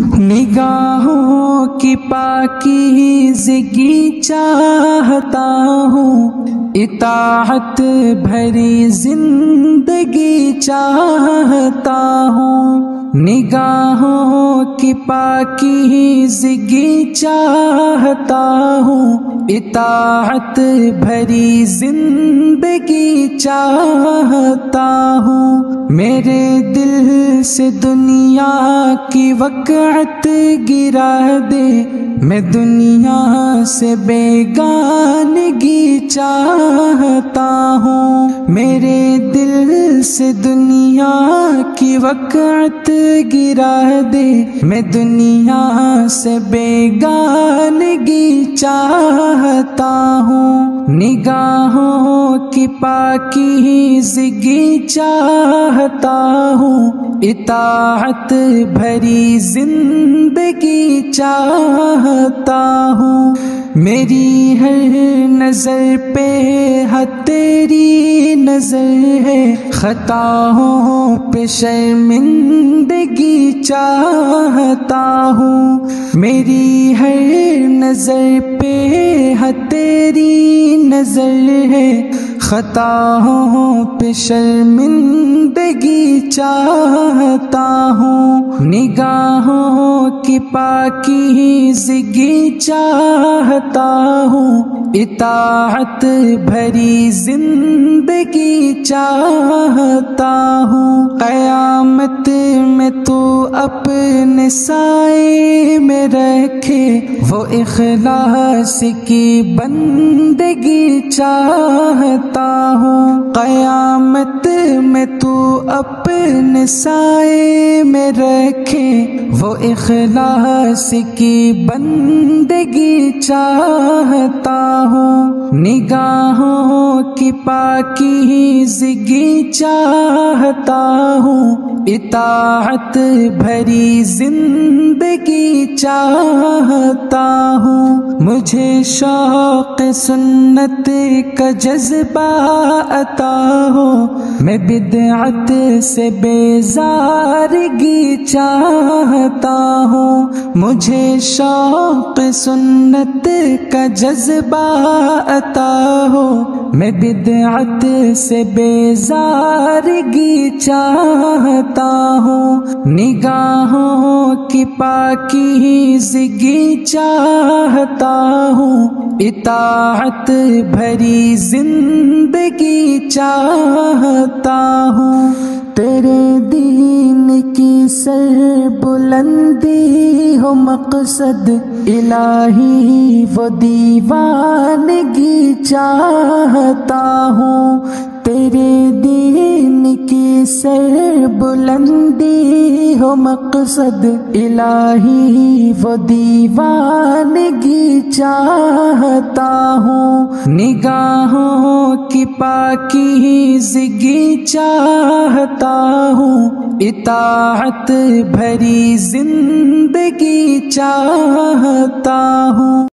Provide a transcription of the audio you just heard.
نگاہوں کی پاکیزگی چاہتا ہوں، اطاعت بھری زندگی چاہتا ہوں۔ نگاہوں کی پاکیزگی چاہتا ہوں، اطاعت بھری زندگی چاہتا ہوں۔ میرے دل سے دنیا کی وقعت گرا دے، میں دنیا سے بیگانگی چاہتا ہوں۔ میرے دل سے دنیا کی وقعت گرا دے، میں دنیا سے بیگانگی چاہتا ہوں۔ نگاہوں کی پاکیزگی چاہتا ہوں، اطاعت بھری زندگی چاہتا ہوں۔ میری ہر نظر پہ ہے تیری نظر ہے، خطاؤں پہ شرمندگی چاہتا ہوں۔ میری ہر نظر پہ ہے تیری نظر ہے، خطاؤں پہ شرمندگی چاہتا ہوں۔ نگاہوں کی پاکیزگی چاہتا ہوں، اطاعت بھری زندگی چاہتا ہوں۔ قیامت میں تو اپنے سائے میں رکھے، وہ اخلاص کی بندگی چاہتا ہوں۔ قیامت میں تو اپنے سائے میں رکھے، وہ اخلاص کی بندگی چاہتا ہوں۔ نگاہوں کی پاکیزگی چاہتا ہوں، اطاعت بھری زندگی چاہتا ہوں۔ مجھے شوق سنت کا جذبہ عطا ہو، میں بدعت سے بیزارگی چاہتا ہوں۔ مجھے شوق سنت کا جذبہ عطا ہو، میں بدعت سے بیزارگی چاہتا ہوں۔ نگاہوں کی پاکیزگی چاہتا ہوں، اطاعت بھری زندگی چاہتا ہوں۔ تیرے دین کی سر بلندی ہو مقصد الہی، وہ دیوانگی چاہتا ہوں۔ تیرے دین کی سر بلندی ہو مقصد الہی، وہ دیوانگی چاہتا ہوں۔ نگاہوں کی پاکیزگی چاہتا ہوں، اطاعت بھری زندگی چاہتا ہوں۔